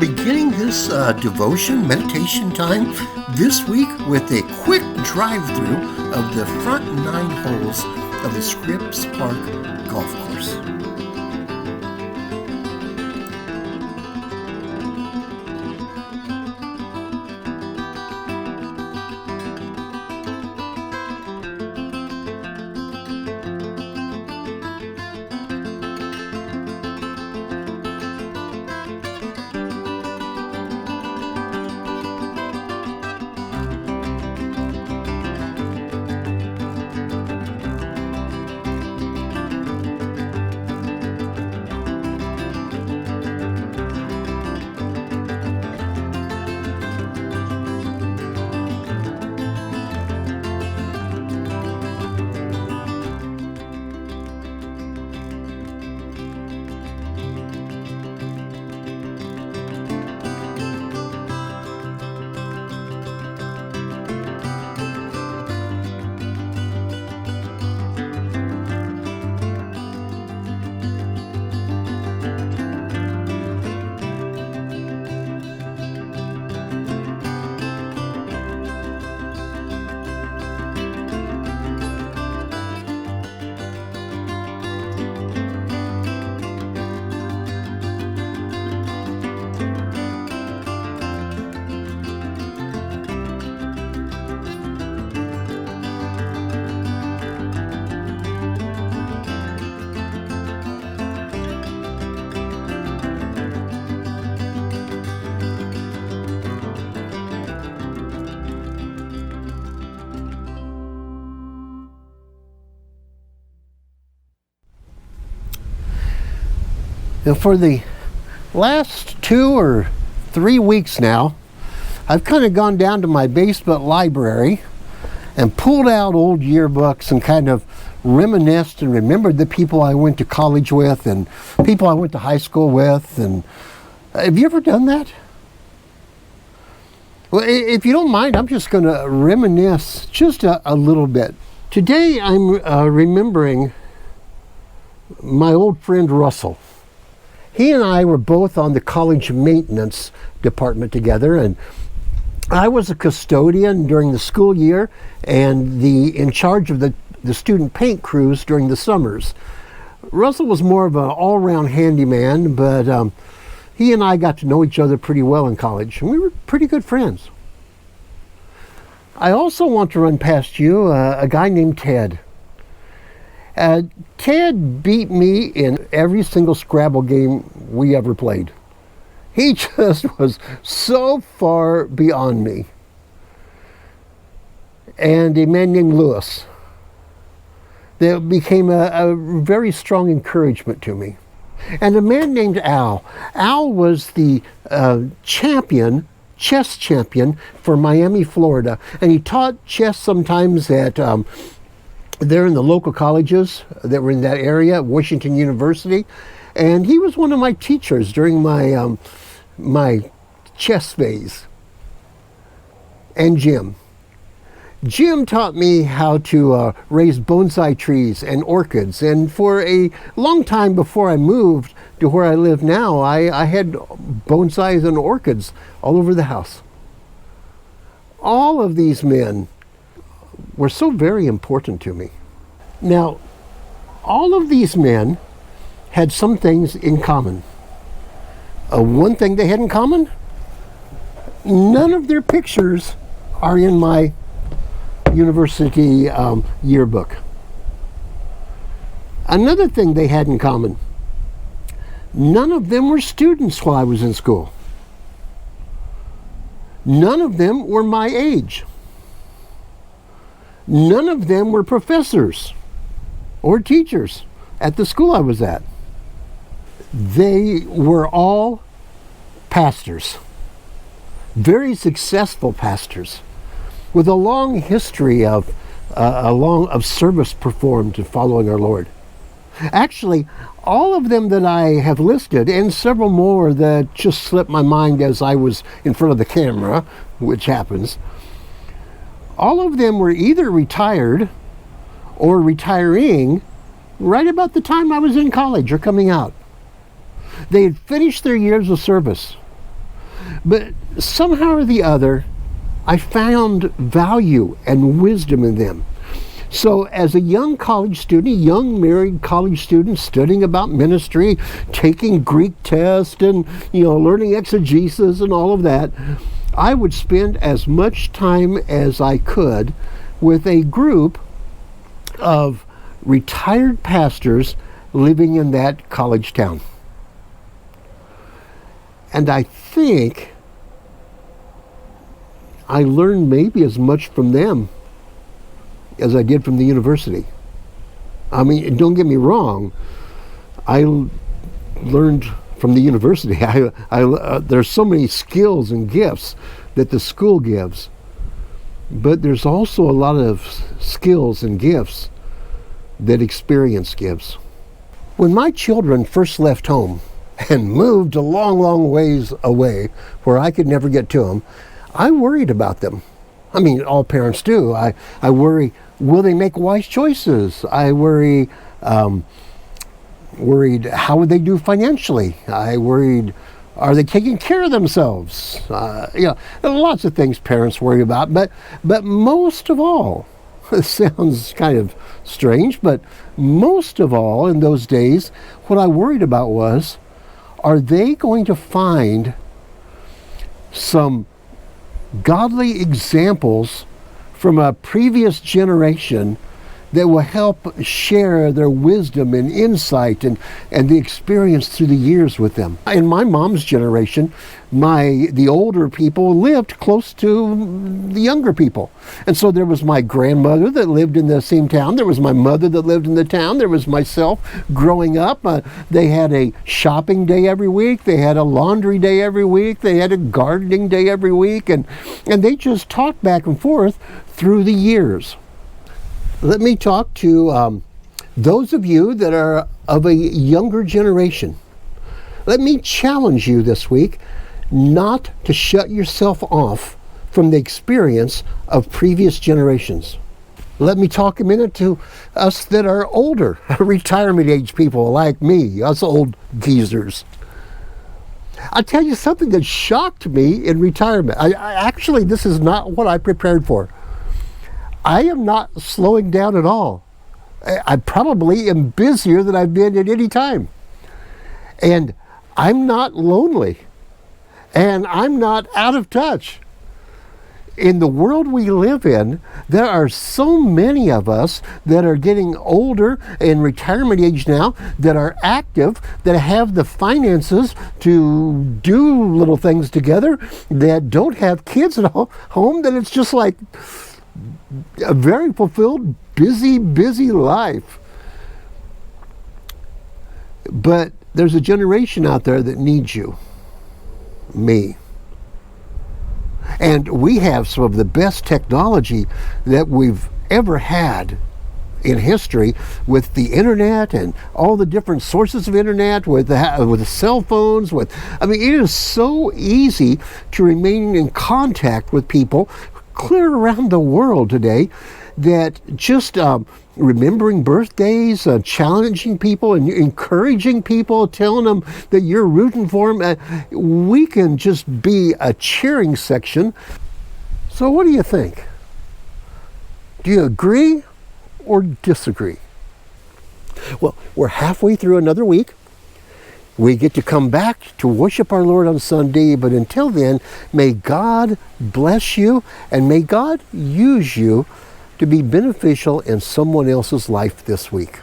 beginning this devotion, meditation time this week with a quick drive-through of the front 9 holes of the Scripps Park Golf Course. Now, for the last 2 or 3 weeks now, I've kind of gone down to my basement library and pulled out old yearbooks and kind of reminisced and remembered the people I went to college with and people I went to high school with. And have you ever done that? Well, if you don't mind, I'm just going to reminisce just a little bit. Today, I'm remembering my old friend Russell. He and I were both on the college maintenance department together, and I was a custodian during the school year and in charge of the student paint crews during the summers. Russell was more of an all-around handyman, but he and I got to know each other pretty well in college, and we were pretty good friends. I also want to run past you a guy named Ted. Ted beat me in every single Scrabble game we ever played. He just was so far beyond me. And a man named Lewis that became a very strong encouragement to me. And a man named Al. Al was the chess champion for Miami, Florida. And he taught chess sometimes at there in the local colleges that were in that area, Washington University, and he was one of my teachers during my my chess phase. And Jim taught me how to raise bonsai trees and orchids, and for a long time before I moved to where I live now, I had bonsais and orchids all over the house. All of these men were so very important to me. Now, all of these men had some things in common. One thing they had in common, none of their pictures are in my university yearbook. Another thing they had in common, none of them were students while I was in school. None of them were my age. None of them were professors or teachers at the school I was at. They were all pastors, very successful pastors, with a long history of service performed in following our Lord. Actually, all of them that I have listed, and several more that just slipped my mind as I was in front of the camera, which happens, all of them were either retired or retiring right about the time I was in college or coming out. They had finished their years of service. But somehow or the other, I found value and wisdom in them. So as a young college student, a young married college student studying about ministry, taking Greek tests and, learning exegesis and all of that, I would spend as much time as I could with a group of retired pastors living in that college town. And I think I learned maybe as much from them as I did from the university. I mean, don't get me wrong, I learned from the university. There's so many skills and gifts that the school gives, but there's also a lot of skills and gifts that experience gives. When my children first left home and moved a long, long ways away where I could never get to them, I worried about them. I mean, all parents do. I worry, will they make wise choices? I worried how would they do financially? I worried, are they taking care of themselves? There are lots of things parents worry about, but most of all, it sounds kind of strange, but most of all in those days, what I worried about was, are they going to find some godly examples from a previous generation that will help share their wisdom and insight and the experience through the years with them. In my mom's generation, the older people lived close to the younger people. And so there was my grandmother that lived in the same town. There was my mother that lived in the town. There was myself growing up. They had a shopping day every week. They had a laundry day every week. They had a gardening day every week. And they just talked back and forth through the years. Let me talk to those of you that are of a younger generation. Let me challenge you this week not to shut yourself off from the experience of previous generations. Let me talk a minute to us that are older, retirement age people like me, us old geezers. I'll tell you something that shocked me in retirement. Actually, this is not what I prepared for. I am not slowing down at all. I probably am busier than I've been at any time. And I'm not lonely. And I'm not out of touch. In the world we live in, there are so many of us that are getting older in retirement age now, that are active, that have the finances to do little things together, that don't have kids at home, that it's just like a very fulfilled, busy life. But there's a generation out there that needs you, me. And we have some of the best technology that we've ever had in history, with the internet and all the different sources of internet, with the cell phones. It is so easy to remain in contact with people clear around the world today, that just remembering birthdays, challenging people and encouraging people, telling them that you're rooting for them, we can just be a cheering section. So what do you think? Do you agree or disagree? Well, we're halfway through another week. We get to come back to worship our Lord on Sunday, but until then, may God bless you and may God use you to be beneficial in someone else's life this week.